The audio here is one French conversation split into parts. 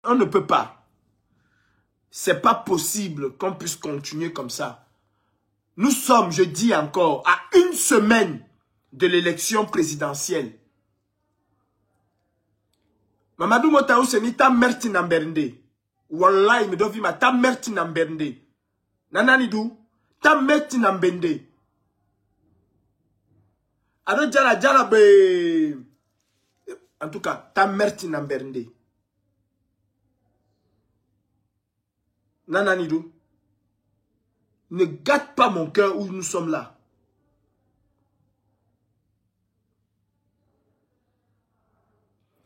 On ne peut pas. C'est pas possible qu'on puisse continuer comme ça. Nous sommes, je dis encore, à une semaine de l'élection présidentielle. Mamadou Motaou Seni ta merti nambernde. Wallahi me dovi ma ta merti nambernde. Nananidou, ta merti nambende. Ado jala be. En tout cas, ta merti nambernde. Nananidou, ne gâte pas mon cœur où nous sommes là.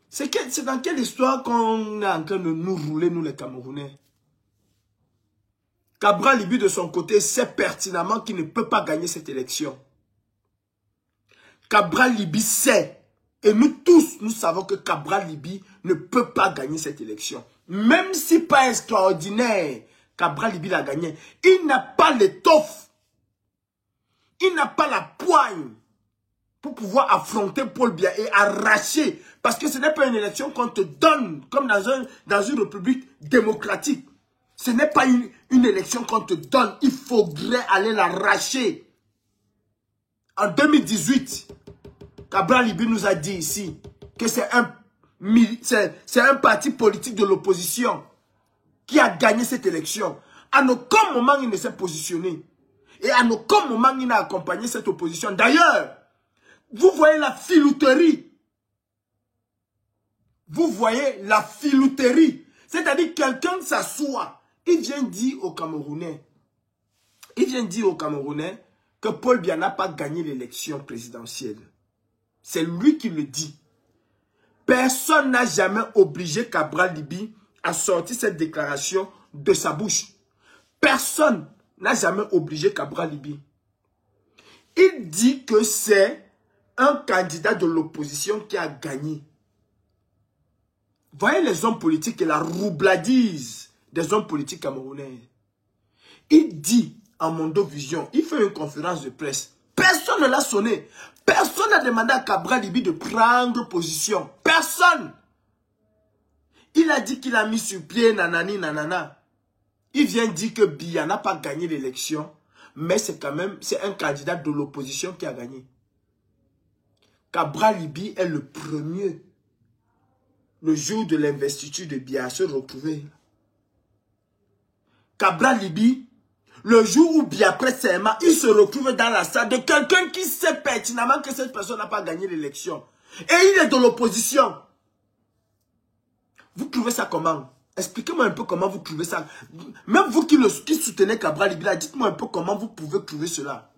C'est dans quelle histoire qu'on est en train de nous rouler, nous les Camerounais? Cabral Libi de son côté sait pertinemment qu'il ne peut pas gagner cette élection. Cabral Libi sait, et nous tous, nous savons que Cabral Libi ne peut pas gagner cette élection. Même si pas extraordinaire, Cabral Libi l'a gagné. Il n'a pas l'étoffe. Il n'a pas la poigne pour pouvoir affronter Paul Biya et arracher. Parce que ce n'est pas une élection qu'on te donne comme dans une république démocratique. Ce n'est pas une élection qu'on te donne. Il faudrait aller l'arracher. En 2018, Cabral Libi nous a dit ici que c'est un parti politique de l'opposition qui a gagné cette élection. À aucun moment, il ne s'est positionné. Et à aucun moment, il n'a accompagné cette opposition. D'ailleurs, vous voyez la filouterie. Vous voyez la filouterie. C'est-à-dire quelqu'un s'assoit. Il vient dire aux Camerounais. Il vient dire aux Camerounais que Paul Biya n'a pas gagné l'élection présidentielle. C'est lui qui le dit. Personne n'a jamais obligé Cabral Libi à sortir cette déclaration de sa bouche. Personne n'a jamais obligé Cabral Libi. Il dit que c'est un candidat de l'opposition qui a gagné. Voyez les hommes politiques et la roubladise des hommes politiques camerounais. Il dit à Mondo Vision, il fait une conférence de presse. Personne ne l'a sonné. Personne n'a demandé à Cabral Libi de prendre position. Personne. Il a dit qu'il a mis sur pied nanani nanana. Il vient dire que Biya n'a pas gagné l'élection, mais c'est quand même, c'est un candidat de l'opposition qui a gagné. Cabral Libi est le premier, le jour de l'investiture de Biya, à se retrouver. Cabral Libi, le jour où Biya prête serment, il se retrouve dans la salle de quelqu'un qui sait pertinemment que cette personne n'a pas gagné l'élection. Et il est de l'opposition. Vous trouvez ça comment? Expliquez-moi un peu comment vous trouvez ça. Même vous qui soutenez Cabral Libi, dites-moi un peu comment vous pouvez trouver cela.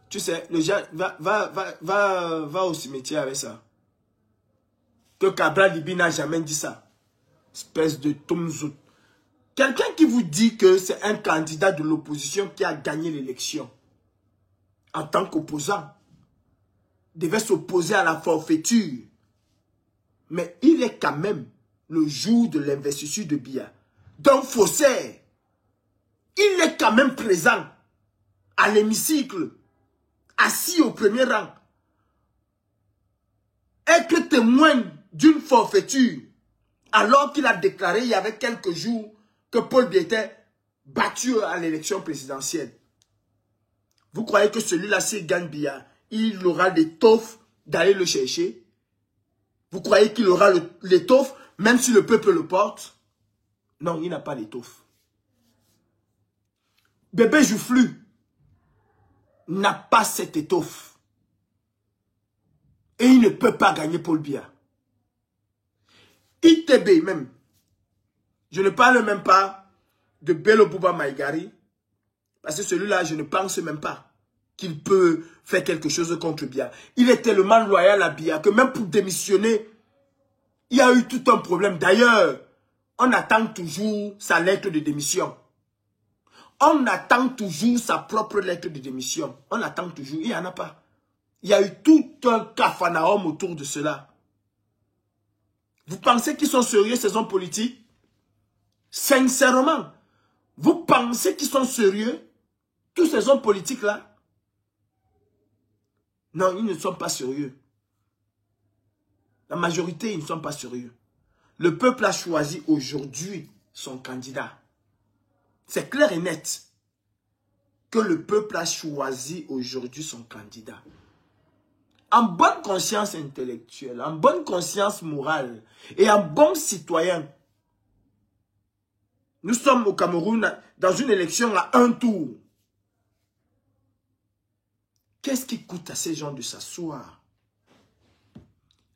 Tu sais, le gars va au cimetière avec ça. Que Cabral Libi n'a jamais dit ça. Espèce de tomzout. Quelqu'un qui vous dit que c'est un candidat de l'opposition qui a gagné l'élection en tant qu'opposant devait s'opposer à la forfaiture. Mais il est quand même le jour de l'investiture de Biya. D'un faussaire. Il est quand même présent à l'hémicycle, assis au premier rang. Être témoin d'une forfaiture, alors qu'il a déclaré il y avait quelques jours que Paul Biya était battu à l'élection présidentielle. Vous croyez que celui-là, s'il gagne Biya, il aura l'étoffe d'aller le chercher? Vous croyez qu'il aura l'étoffe, même si le peuple le porte? Non, il n'a pas l'étoffe. Bébé Joufflu n'a pas cette étoffe. Et il ne peut pas gagner Paul Biya. ITB même. Je ne parle même pas de Bello Bouba Maïgari. Parce que celui-là, je ne pense même pas qu'il peut faire quelque chose contre Biya. Il est tellement loyal à Biya que même pour démissionner, il y a eu tout un problème. D'ailleurs, on attend toujours sa lettre de démission. On attend toujours sa propre lettre de démission. On attend toujours. Il n'y en a pas. Il y a eu tout un capharnaüm autour de cela. Vous pensez qu'ils sont sérieux, ces hommes politiques? Sincèrement, vous pensez qu'ils sont sérieux? Tous ces hommes politiques-là? Non, ils ne sont pas sérieux. La majorité, ils ne sont pas sérieux. Le peuple a choisi aujourd'hui son candidat. C'est clair et net que le peuple a choisi aujourd'hui son candidat. En bonne conscience intellectuelle, en bonne conscience morale et en bon citoyen. Nous sommes au Cameroun dans une élection à un tour. Qu'est-ce qui coûte à ces gens de s'asseoir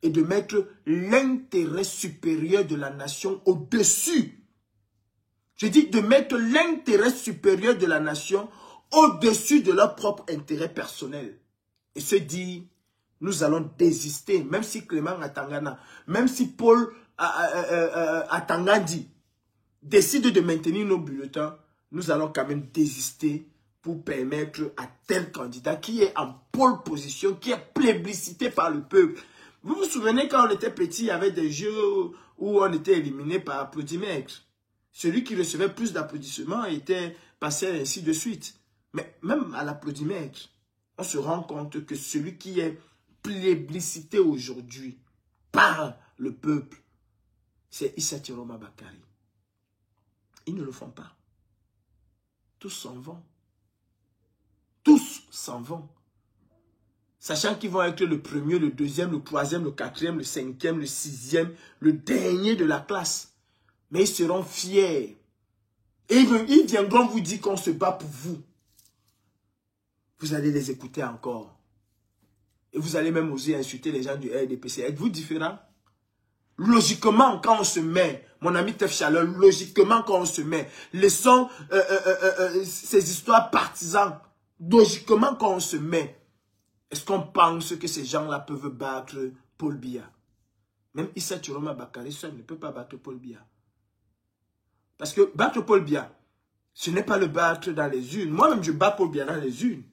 et de mettre l'intérêt supérieur de la nation au-dessus? Je dis de mettre l'intérêt supérieur de la nation au-dessus de leur propre intérêt personnel. Et se dire, nous allons désister, même si Clément Atangana, même si Paul Atangandi décide de maintenir nos bulletins, nous allons quand même désister pour permettre à tel candidat qui est en pole position, qui est plébiscité par le peuple. Vous vous souvenez quand on était petit, il y avait des jeux où on était éliminé par applaudimètre. Celui qui recevait plus d'applaudissements était passé ainsi de suite. Mais même à l'applaudimètre, on se rend compte que celui qui est plébiscité aujourd'hui par le peuple, c'est Issa Tiroma Bakari. Ils ne le font pas. Tous s'en vont. Tous s'en vont. Sachant qu'ils vont être le premier, le deuxième, le troisième, le quatrième, le cinquième, le sixième, le dernier de la classe. Mais ils seront fiers. Et ils viendront vous dire qu'on se bat pour vous. Vous allez les écouter encore. Et vous allez même oser insulter les gens du RDPC. Êtes-vous différents? Logiquement, quand on se met, mon ami Tef Chaleur, logiquement, quand on se met, laissons ces histoires partisanes. Logiquement, quand on se met, est-ce qu'on pense que ces gens-là peuvent battre Paul Biya? Même Issa Tiroma Bakari seul ne peut pas battre Paul Biya. Parce que battre Paul Biya, ce n'est pas le battre dans les urnes. Moi-même, je bats Paul Biya dans les urnes.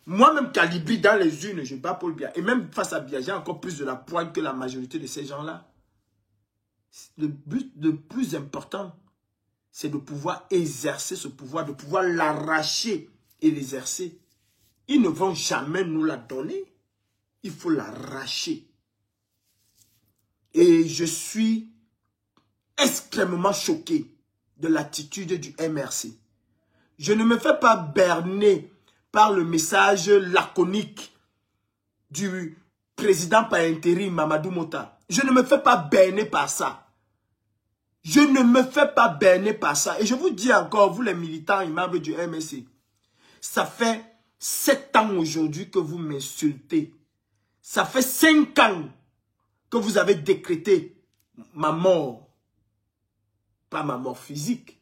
Moi-même, Kalibri, dans les urnes, je bats Paul Biya. Et même face à Biya, j'ai encore plus de la poigne que la majorité de ces gens-là. Le but le plus important, c'est de pouvoir exercer ce pouvoir, de pouvoir l'arracher et l'exercer. Ils ne vont jamais nous la donner. Il faut l'arracher. Et je suis extrêmement choqué de l'attitude du MRC. Je ne me fais pas berner par le message laconique du président par intérim Mamadou Mota. Je ne me fais pas berner par ça. Je ne me fais pas berner par ça. Et je vous dis encore, vous les militants aimables du MRC, ça fait 7 ans aujourd'hui que vous m'insultez. Ça fait 5 ans que vous avez décrété ma mort. Pas ma mort physique.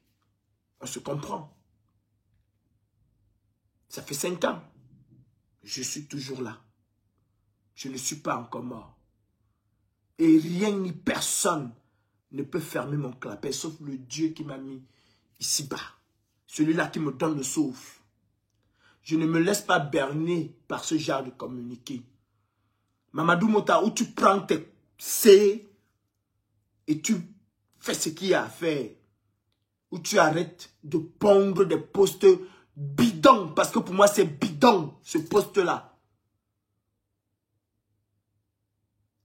On se comprend. Ça fait 5 ans. Je suis toujours là. Je ne suis pas encore mort. Et rien ni personne ne peut fermer mon clapet, sauf le Dieu qui m'a mis ici-bas. Celui-là qui me donne le souffle. Je ne me laisse pas berner par ce genre de communiqué. Mamadou Mota, où tu prends tes C et tu fais ce qu'il y a à faire. Où tu arrêtes de pondre des postes bidons. Parce que pour moi, c'est bidon, ce poste-là.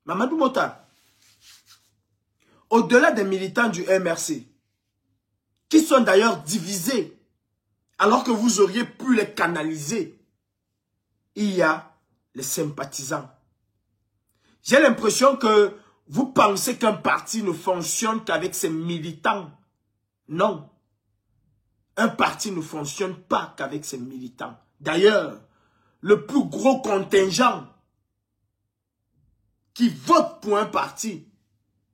Mamadou Mota, au-delà des militants du MRC, qui sont d'ailleurs divisés, alors que vous auriez pu les canaliser, il y a les sympathisants. J'ai l'impression que vous pensez qu'un parti ne fonctionne qu'avec ses militants. Non. Un parti ne fonctionne pas qu'avec ses militants. D'ailleurs, le plus gros contingent qui vote pour un parti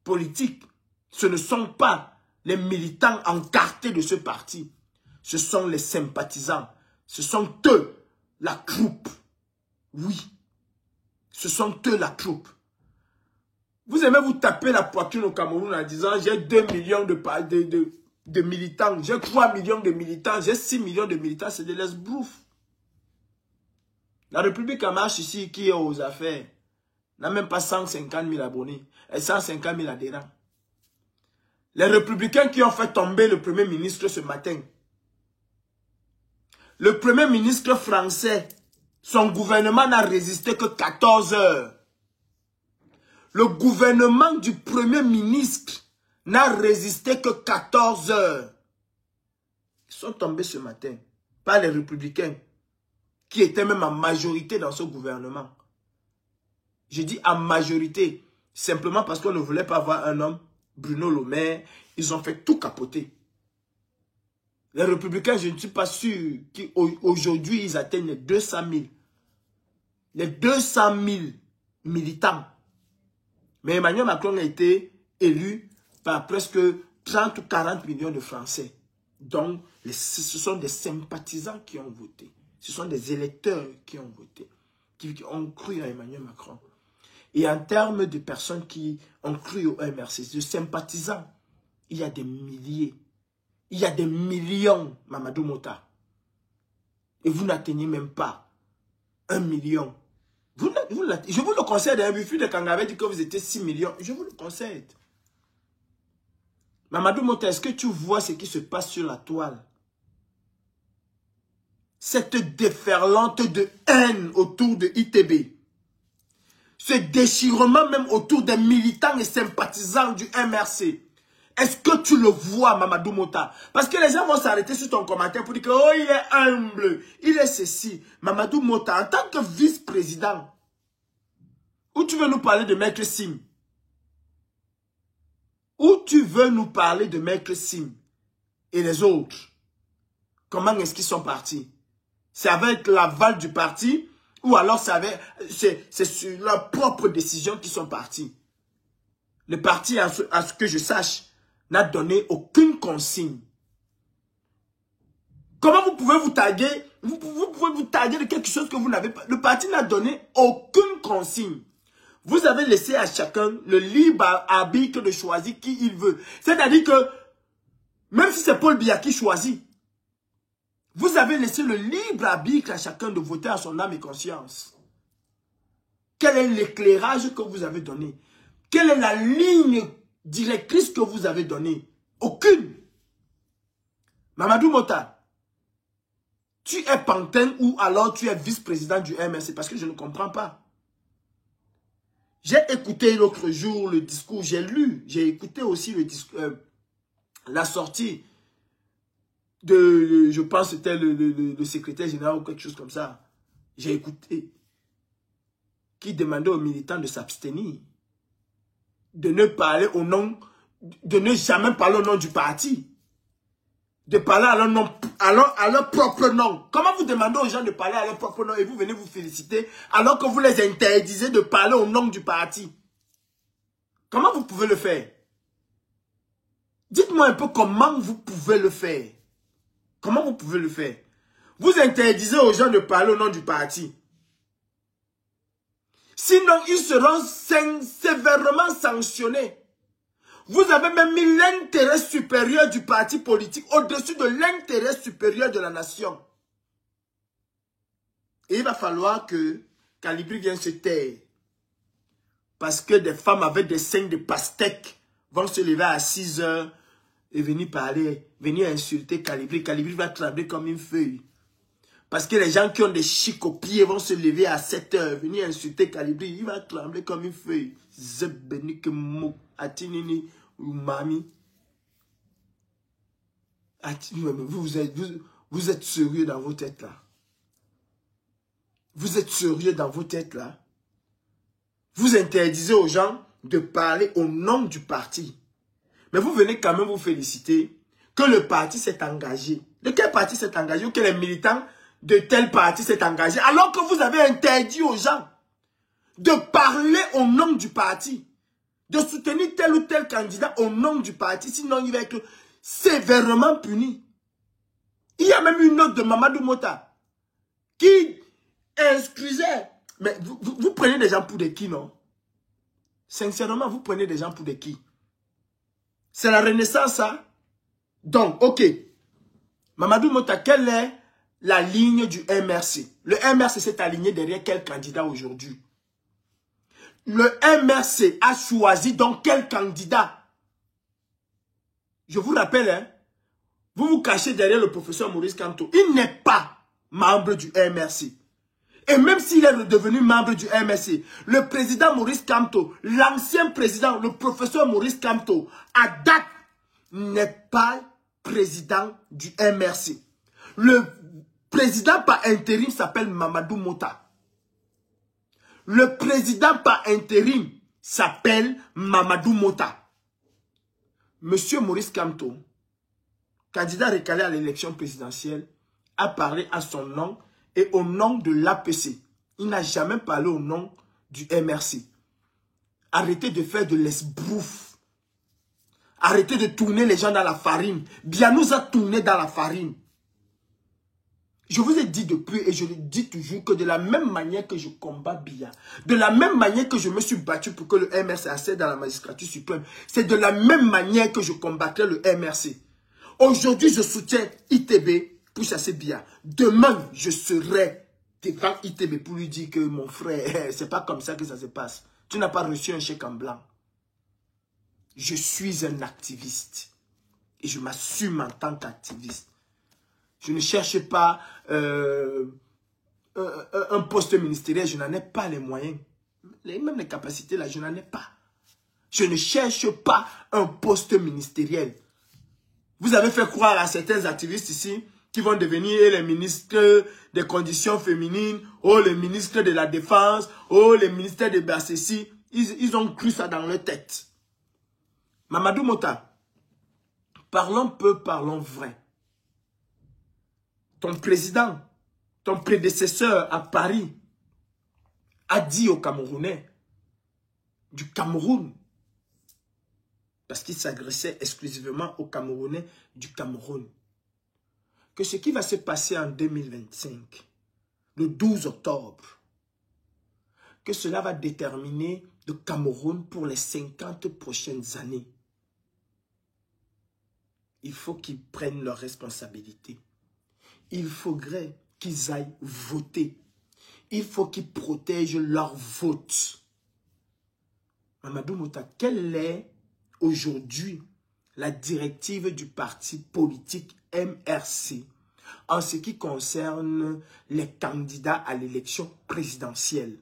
politique, ce ne sont pas les militants encartés de ce parti. Ce sont les sympathisants. Ce sont eux, la troupe. Oui. Ce sont eux, la troupe. Vous aimez vous taper la poitrine au Cameroun en disant j'ai 2 millions de militants, j'ai 3 millions de militants, j'ai 6 millions de militants, c'est de l'esbrouf. La République en marche ici, qui est aux affaires, n'a même pas 150 000 abonnés et 150 000 adhérents. Les républicains qui ont fait tomber le Premier ministre ce matin, le Premier ministre français, son gouvernement n'a résisté que 14 heures. Le gouvernement du Premier ministre n'a résisté que 14 heures. Ils sont tombés ce matin par les républicains qui étaient même en majorité dans ce gouvernement. Je dis en majorité, simplement parce qu'on ne voulait pas avoir un homme, Bruno Le Maire. Ils ont fait tout capoter. Les républicains, je ne suis pas sûr qu'aujourd'hui, ils atteignent les 200 000. Les 200 000 militants. Mais Emmanuel Macron a été élu par presque 30 ou 40 millions de Français. Donc, ce sont des sympathisants qui ont voté. Ce sont des électeurs qui ont voté, qui ont cru à Emmanuel Macron. Et en termes de personnes qui ont cru au MRC, de sympathisants, il y a des milliers. Il y a des millions, Mamadou Mota. Et vous n'atteignez même pas 1 million. Je vous le conseille, Buffy de Kanga avait dit que vous étiez 6 millions. Je vous le conseille. Mamadou Mota, est-ce que tu vois ce qui se passe sur la toile? Cette déferlante de haine autour de ITB. Ce déchirement même autour des militants et sympathisants du MRC. Est-ce que tu le vois, Mamadou Mota? Parce que les gens vont s'arrêter sur ton commentaire pour dire que oh, il est humble, il est ceci. Mamadou Mota, en tant que vice-président, où tu veux nous parler de Maître Sim? Où tu veux nous parler de Maître Sim et les autres? Comment est-ce qu'ils sont partis? C'est avec l'aval du parti ou alors c'est sur leur propre décision qu'ils sont partis? Le parti, à ce que je sache, n'a donné aucune consigne. Comment vous pouvez vous taguer? Vous pouvez vous taguer de quelque chose que vous n'avez pas. Le parti n'a donné aucune consigne. Vous avez laissé à chacun le libre arbitre de choisir qui il veut. C'est-à-dire que, même si c'est Paul Biya qui choisit, vous avez laissé le libre arbitre à chacun de voter à son âme et conscience. Quel est l'éclairage que vous avez donné? Quelle est la ligne directrice que vous avez donnée? Aucune. Mamadou Mota, tu es pantin ou alors tu es vice-président du MRC? Parce que je ne comprends pas. J'ai écouté l'autre jour le discours, j'ai écouté aussi le discours, la sortie de, je pense que c'était le secrétaire général ou quelque chose comme ça. J'ai écouté qui demandait aux militants de s'abstenir, de ne parler au nom, de ne jamais parler au nom du parti, de parler à leur propre nom. Comment vous demandez aux gens de parler à leur propre nom et vous venez vous féliciter alors que vous les interdisez de parler au nom du parti? Comment vous pouvez le faire? Dites-moi un peu comment vous pouvez le faire. Comment vous pouvez le faire? Vous interdisez aux gens de parler au nom du parti. Sinon, ils seront sévèrement sanctionnés. Vous avez même mis l'intérêt supérieur du parti politique au-dessus de l'intérêt supérieur de la nation. Et il va falloir que Calibri vienne se taire. Parce que des femmes avec des seins de pastèque vont se lever à 6 heures et venir parler, venir insulter Calibri. Calibri va trembler comme une feuille. Parce que les gens qui ont des chics aux pieds vont se lever à 7 heures, venir insulter Calibri. Il va trembler comme une feuille. Zebenique mou, atinini ou mami. Vous êtes sérieux dans vos têtes là? Vous êtes sérieux dans vos têtes là? Vous interdisez aux gens de parler au nom du parti. Mais vous venez quand même vous féliciter que le parti s'est engagé. De quel parti s'est engagé? Ou que les militants de tel parti s'est engagé? Alors que vous avez interdit aux gens de parler au nom du parti. De soutenir tel ou tel candidat au nom du parti. Sinon, il va être sévèrement puni. Il y a même une note de Mamadou Mota qui excusait. Mais vous prenez des gens pour des qui, non? Sincèrement, vous prenez des gens pour des qui? C'est la renaissance, ça? Donc, ok. Mamadou Mota, quelle est la ligne du MRC? Le MRC s'est aligné derrière quel candidat aujourd'hui? Le MRC a choisi donc quel candidat? Je vous rappelle, hein, vous vous cachez derrière le professeur Maurice Kamto. Il n'est pas membre du MRC. Et même s'il est devenu membre du MRC, le président Maurice Kamto, l'ancien président, le professeur Maurice Kamto, à date, n'est pas président du MRC. Le président par intérim s'appelle Mamadou Mota. Le président par intérim s'appelle Mamadou Mota. Monsieur Maurice Kamto, candidat recalé à l'élection présidentielle, a parlé à son nom et au nom de l'APC. Il n'a jamais parlé au nom du MRC. Arrêtez de faire de l'esbrouf. Arrêtez de tourner les gens dans la farine. Bien nous a tourné dans la farine. Je vous ai dit depuis et je le dis toujours que de la même manière que je combats Biya, de la même manière que je me suis battu pour que le MRC accède dans la magistrature suprême, c'est de la même manière que je combattrai le MRC. Aujourd'hui, je soutiens ITB pour chasser Biya. Demain, je serai devant ITB pour lui dire que mon frère, c'est pas comme ça que ça se passe. Tu n'as pas reçu un chèque en blanc. Je suis un activiste et je m'assume en tant qu'activiste. Je ne cherche pas un poste ministériel, je n'en ai pas les moyens. Même les capacités là, je n'en ai pas. Je ne cherche pas un poste ministériel. Vous avez fait croire à certains activistes ici qui vont devenir les ministres des conditions féminines, ou les ministres de la défense, ou les ministres de Bassessi. Ils ont cru ça dans leur tête. Mamadou Mota, parlons peu, parlons vrai. Ton président, ton prédécesseur à Paris, a dit aux Camerounais du Cameroun, parce qu'il s'adressait exclusivement aux Camerounais du Cameroun, que ce qui va se passer en 2025, le 12 octobre, que cela va déterminer le Cameroun pour les 50 prochaines années. Il faut qu'ils prennent leurs responsabilités. Il faudrait qu'ils aillent voter. Il faut qu'ils protègent leur vote. Mamadou Mota, quelle est aujourd'hui la directive du parti politique MRC en ce qui concerne les candidats à l'élection présidentielle?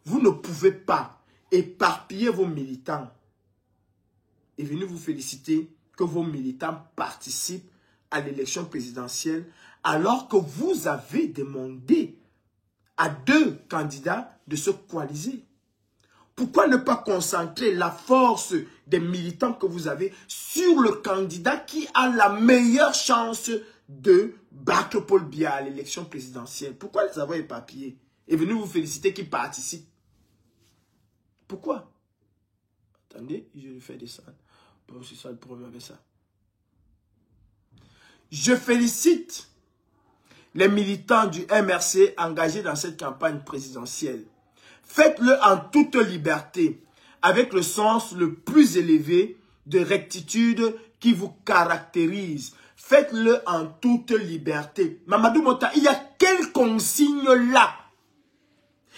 Vous ne pouvez pas éparpiller vos militants et venir vous féliciter que vos militants participent à l'élection présidentielle alors que vous avez demandé à 2 candidats de se coaliser. Pourquoi ne pas concentrer la force des militants que vous avez sur le candidat qui a la meilleure chance de battre Paul Biya à l'élection présidentielle? Pourquoi les avoir éparpillés et venir vous féliciter qu'ils participent? Pourquoi? Attendez, je vais faire descendre. Bon, c'est ça le problème avec ça. Je félicite les militants du MRC engagés dans cette campagne présidentielle. Faites-le en toute liberté, avec le sens le plus élevé de rectitude qui vous caractérise. Faites-le en toute liberté. Mamadou Mota, il y a quelle consigne là?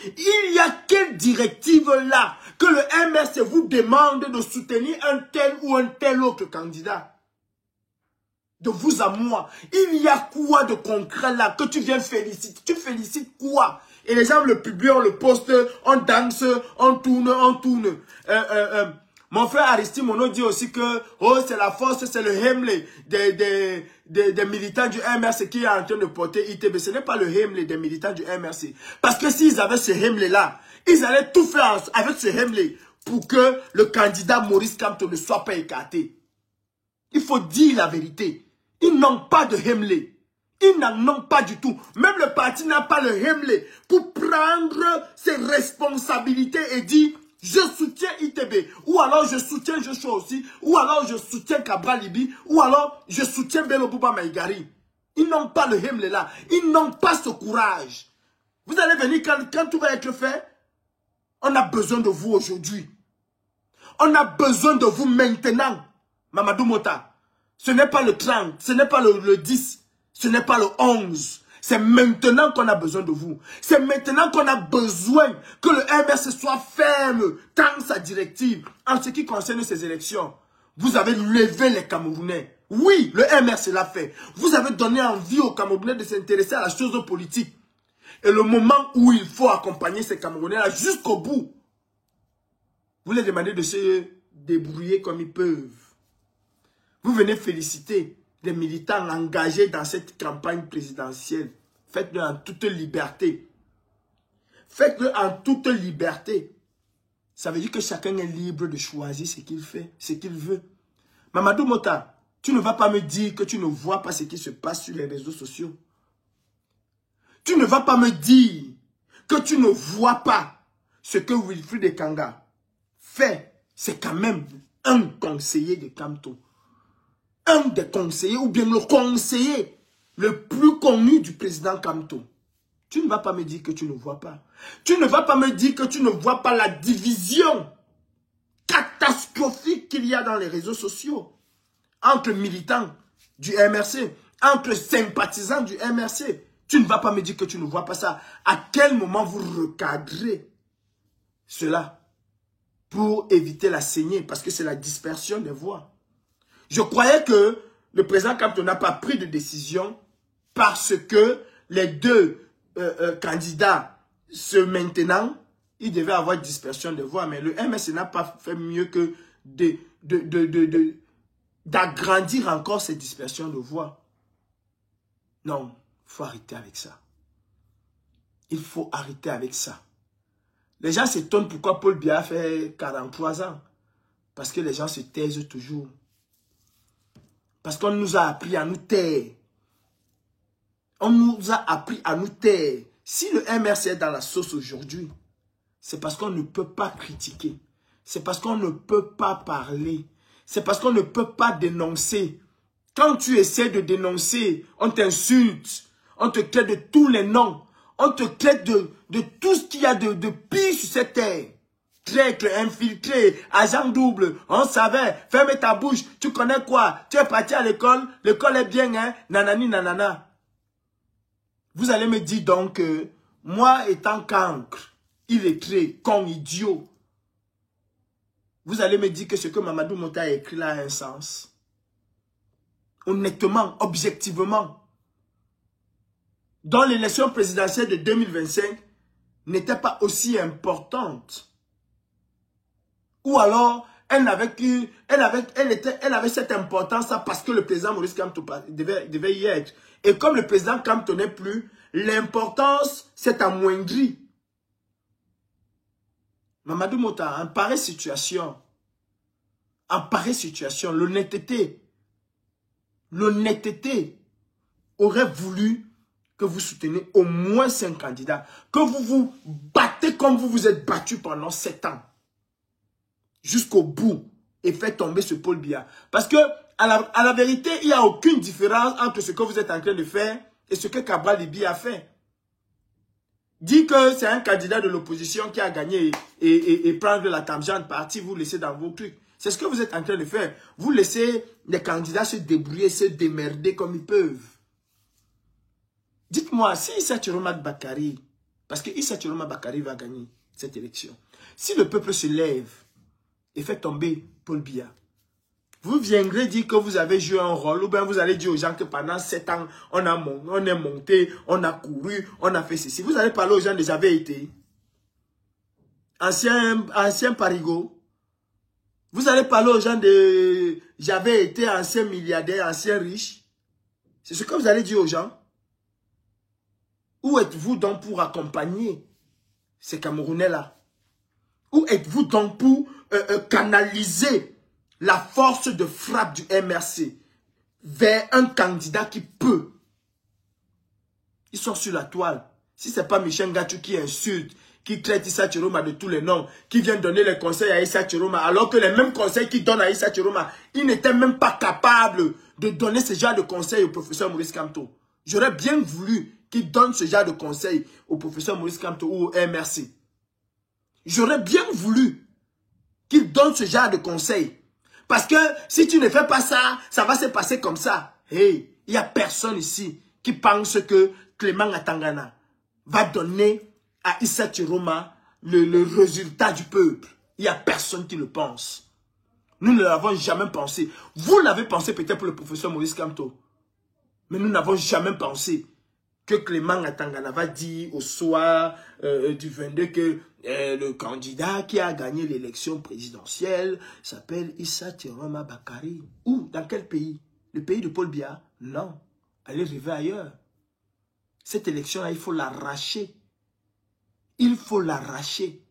Il y a quelle directive là que le MRC vous demande de soutenir un tel ou un tel autre candidat? De vous à moi, il y a quoi de concret là que tu viens féliciter? Tu félicites quoi? Et les gens le publient, on le poste, on danse, on tourne, on tourne. Mon frère Aristide Mono dit aussi que oh, c'est la force, c'est le Hemley des militants du MRC qui est en train de porter ITB. Ce n'est pas le Hemley des militants du MRC. Parce que s'ils avaient ce Hemley là, ils allaient tout faire avec ce Hemley pour que le candidat Maurice Kamto ne soit pas écarté. Il faut dire la vérité. Ils n'ont pas de Hemley. Ils n'en ont pas du tout. Même le parti n'a pas le Hemley pour prendre ses responsabilités et dire je soutiens ITB, ou alors je soutiens Joshua aussi, ou alors je soutiens Cabral Libi, ou alors je soutiens Bello Bouba Maïgari. Ils n'ont pas le Hemley là. Ils n'ont pas ce courage. Vous allez venir quand tout va être fait. On a besoin de vous aujourd'hui. On a besoin de vous maintenant. Mamadou Mota. Ce n'est pas le 30, ce n'est pas le 10. Ce n'est pas le 11. C'est maintenant qu'on a besoin de vous. C'est maintenant qu'on a besoin que le MRC soit ferme dans sa directive en ce qui concerne ces élections. Vous avez levé les Camerounais. Oui, le MRC l'a fait. Vous avez donné envie aux Camerounais de s'intéresser à la chose politique. Et le moment où il faut accompagner ces Camerounais-là jusqu'au bout, vous les demandez de se débrouiller comme ils peuvent. Vous venez féliciter les militants engagés dans cette campagne présidentielle. Faites-le en toute liberté. Faites-le en toute liberté. Ça veut dire que chacun est libre de choisir ce qu'il fait, ce qu'il veut. Mamadou Mota, tu ne vas pas me dire que tu ne vois pas ce qui se passe sur les réseaux sociaux. Tu ne vas pas me dire que tu ne vois pas ce que Wilfried Ekanga fait. C'est quand même un conseiller de Kamto. Un des conseillers, ou bien le conseiller le plus connu du président Kamto. Tu ne vas pas me dire que tu ne vois pas. Tu ne vas pas me dire que tu ne vois pas la division catastrophique qu'il y a dans les réseaux sociaux entre militants du MRC, entre sympathisants du MRC. Tu ne vas pas me dire que tu ne vois pas ça. À quel moment vous recadrez cela pour éviter la saignée? Parce que c'est la dispersion des voix. Je croyais que le président Kamto n'a pas pris de décision parce que les deux candidats se maintenant, il devait avoir dispersion de voix. Mais le MSC n'a pas fait mieux que d'agrandir encore cette dispersion de voix. Non, il faut arrêter avec ça. Il faut arrêter avec ça. Les gens s'étonnent pourquoi Paul Biya fait 43 ans. Parce que les gens se taisent toujours. Parce qu'on nous a appris à nous taire. On nous a appris à nous taire. Si le MRC est dans la sauce aujourd'hui, c'est parce qu'on ne peut pas critiquer. C'est parce qu'on ne peut pas parler. C'est parce qu'on ne peut pas dénoncer. Quand tu essaies de dénoncer, on t'insulte. On te traite de tous les noms. On te traite de tout ce qu'il y a de pire sur cette terre. Traître, infiltré, agent double, on savait, ferme ta bouche, tu connais quoi? Tu es parti à l'école est bien, hein? Nanani, nanana. Vous allez me dire donc que moi étant cancre, illettré, con, idiot, vous allez me dire que ce que Mamadou Mota a écrit là a un sens. Honnêtement, objectivement. Dans l'élection présidentielle de 2025 n'était pas aussi importante. Ou alors, elle avait cette importance-là parce que le président Maurice Kamto devait y être. Et comme le président Kamto n'est plus, l'importance s'est amoindrie. Mamadou Mota, en pareille situation, l'honnêteté aurait voulu que vous souteniez au moins 5 candidats, que vous vous battez comme vous vous êtes battu pendant 7 ans. Jusqu'au bout et fait tomber ce Paul Biya. Parce que, à la vérité, il n'y a aucune différence entre ce que vous êtes en train de faire et ce que Cabral Liby a fait. Dit que c'est un candidat de l'opposition qui a gagné et prendre la tamjane partie, vous laissez dans vos trucs. C'est ce que vous êtes en train de faire. Vous laissez les candidats se débrouiller, se démerder comme ils peuvent. Dites-moi, si Issa Chiroma Bakari, parce que Issa Chiroma Bakari va gagner cette élection, si le peuple se lève et fait tomber Paul Biya, vous viendrez dire que vous avez joué un rôle, ou bien vous allez dire aux gens que pendant 7 ans, on est monté, on a couru, on a fait ceci. Vous allez parler aux gens de J'avais été, ancien parigo. Vous allez parler aux gens de J'avais été ancien milliardaire, ancien riche. C'est ce que vous allez dire aux gens. Où êtes-vous donc pour accompagner ces Camerounais-là? Où êtes-vous donc pour canaliser la force de frappe du MRC vers un candidat qui peut? Ils sont sur la toile. Si ce n'est pas Michel Gatou qui insulte, qui traite Issa Chiroma de tous les noms, qui vient donner les conseils à Issa Chiroma, alors que les mêmes conseils qu'il donne à Issa Chiroma, il n'était même pas capable de donner ce genre de conseils au professeur Maurice Kamto. J'aurais bien voulu qu'il donne ce genre de conseils au professeur Maurice Kamto ou au MRC. J'aurais bien voulu qu'il donne ce genre de conseils. Parce que si tu ne fais pas ça, ça va se passer comme ça. Hey, il n'y a personne ici qui pense que Clément Atangana va donner à Issa Chiroma le résultat du peuple. Il n'y a personne qui le pense. Nous ne l'avons jamais pensé. Vous l'avez pensé peut-être pour le professeur Maurice Kamto. Mais nous n'avons jamais pensé que Clément Atangana va dire au soir du 22 que le candidat qui a gagné l'élection présidentielle s'appelle Issa Tiroma Bakari. Où? Dans quel pays? Le pays de Paul Biya? Non. Allez rêver ailleurs. Cette élection-là, il faut l'arracher. Il faut l'arracher.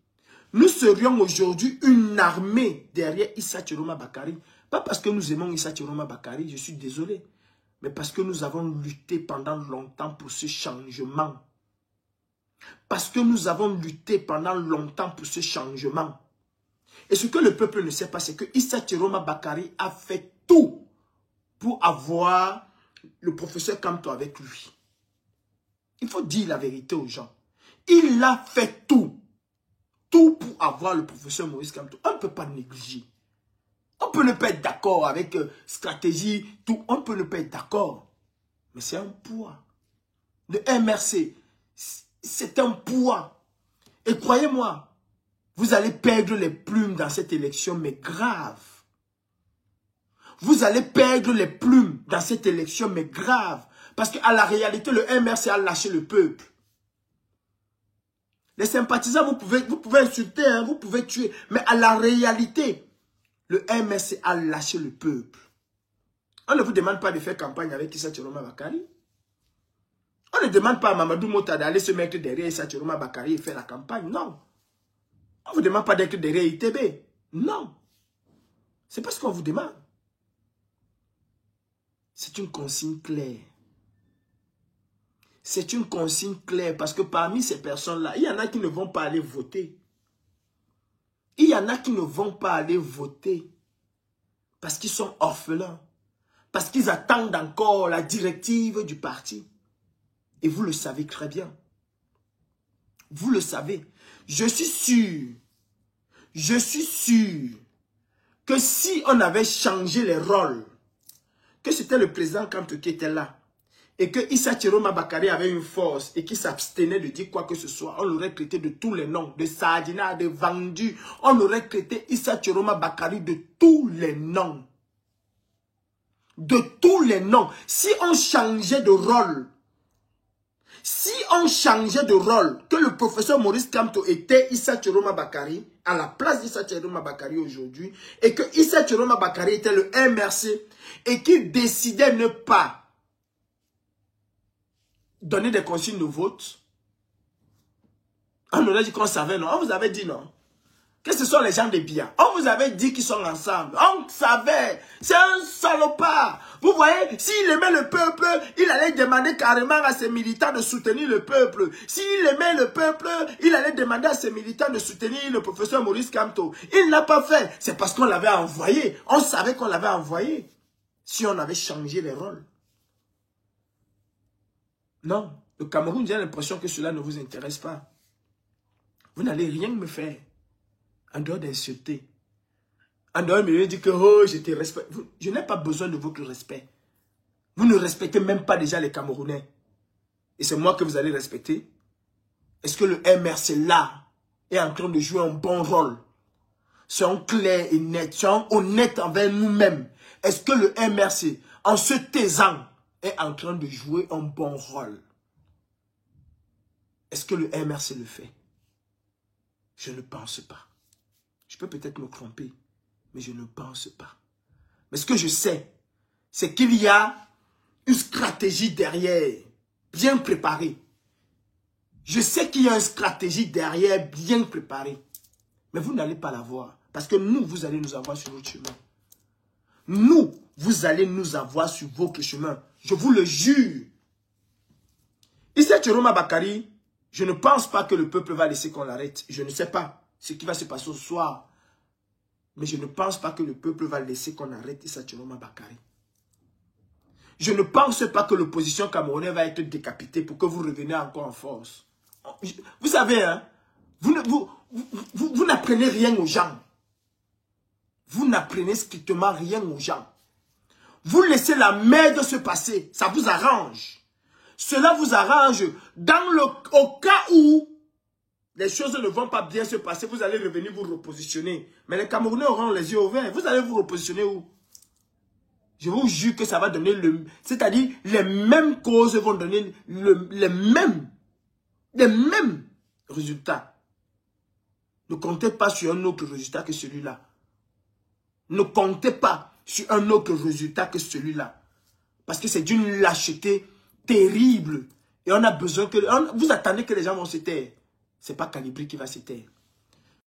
Nous serions aujourd'hui une armée derrière Issa Tiroma Bakari. Pas parce que nous aimons Issa Tiroma Bakari, je suis désolé. Mais parce que nous avons lutté pendant longtemps pour ce changement. Parce que nous avons lutté pendant longtemps pour ce changement. Et ce que le peuple ne sait pas, c'est que Issa Tiroma Bakari a fait tout pour avoir le professeur Kamto avec lui. Il faut dire la vérité aux gens. Il a fait tout. Tout pour avoir le professeur Maurice Kamto. On ne peut pas négliger. On peut ne pas être d'accord avec stratégie, tout. On peut ne pas être d'accord. Mais c'est un poids. Le MRC, c'est un poids. Et croyez-moi, vous allez perdre les plumes dans cette élection, mais grave. Vous allez perdre les plumes dans cette élection, mais grave. Parce qu'à la réalité, le MRC a lâché le peuple. Les sympathisants, vous pouvez insulter, hein, vous pouvez tuer. Mais à la réalité, le MRC a lâché le peuple. On ne vous demande pas de faire campagne avec Issa Tiroma Bakari. On ne demande pas à Mamadou Mota d'aller se mettre derrière Issa Tiroma Bakari et faire la campagne. Non. On ne vous demande pas d'être derrière ITB. Non. C'est pas ce qu'on vous demande. C'est une consigne claire. C'est une consigne claire parce que parmi ces personnes-là, il y en a qui ne vont pas aller voter. Il y en a qui ne vont pas aller voter parce qu'ils sont orphelins, parce qu'ils attendent encore la directive du parti. Et vous le savez très bien. Vous le savez. Je suis sûr que si on avait changé les rôles, que c'était le président Kamto qui était là, et que Issa Tiroma Bakari avait une force et qui s'abstenait de dire quoi que ce soit, on l'aurait traité de tous les noms, de Sardina, de Vendu, on aurait traité Issa Tiroma Bakari de tous les noms. De tous les noms. Si on changeait de rôle, que le professeur Maurice Kamto était Issa Tiroma Bakari, à la place d'Issa Tiroma Bakari aujourd'hui, et que Issa Tiroma Bakari était le MRC, et qu'il décidait ne pas donner des consignes de vote, on aurait dit qu'on savait, non? On vous avait dit, non? Que ce sont les gens de Biya. On vous avait dit qu'ils sont ensemble. On savait. C'est un salopard. Vous voyez, s'il aimait le peuple, il allait demander carrément à ses militants de soutenir le peuple. S'il aimait le peuple, il allait demander à ses militants de soutenir le professeur Maurice Kamto. Il n'a pas fait. C'est parce qu'on l'avait envoyé. On savait qu'on l'avait envoyé. Si on avait changé les rôles. Non. Le Cameroun, j'ai l'impression que cela ne vous intéresse pas. Vous n'allez rien me faire. En dehors d'insulter. En dehors de me dire que oh, je te respecte. Je n'ai pas besoin de votre respect. Vous ne respectez même pas déjà les Camerounais. Et c'est moi que vous allez respecter. Est-ce que le MRC là est en train de jouer un bon rôle? Soyons clairs et nets. Soyons honnêtes envers nous-mêmes. Est-ce que le MRC, en se taisant, est en train de jouer un bon rôle? Est-ce que le MRC le fait? Je ne pense pas. Je peux peut-être me tromper, mais je ne pense pas. Mais ce que je sais, c'est qu'il y a une stratégie derrière, bien préparée. Je sais qu'il y a une stratégie derrière, bien préparée. Mais vous n'allez pas la voir. Parce que nous, vous allez nous avoir sur notre chemin. Nous, vous allez nous avoir sur votre chemin. Je vous le jure. Issa Tiroma Bakari, je ne pense pas que le peuple va laisser qu'on l'arrête. Je ne sais pas ce qui va se passer ce soir. Mais je ne pense pas que le peuple va laisser qu'on arrête Issa Tiroma Bakari. Je ne pense pas que l'opposition camerounaise va être décapitée pour que vous reveniez encore en force. Vous savez, hein, vous n'apprenez rien aux gens. Vous n'apprenez strictement rien aux gens. Vous laissez la merde se passer. Ça vous arrange. Cela vous arrange au cas où les choses ne vont pas bien se passer. Vous allez revenir vous repositionner. Mais les Camerounais auront les yeux ouverts. Vous allez vous repositionner où? Je vous jure que ça va donner le... C'est-à-dire, les mêmes causes vont donner les mêmes résultats. Ne comptez pas sur un autre résultat que celui-là. Ne comptez pas sur un autre résultat que celui-là. Parce que c'est d'une lâcheté terrible. Et on a besoin que... Vous attendez que les gens vont se taire. Ce n'est pas Calibri qui va se taire.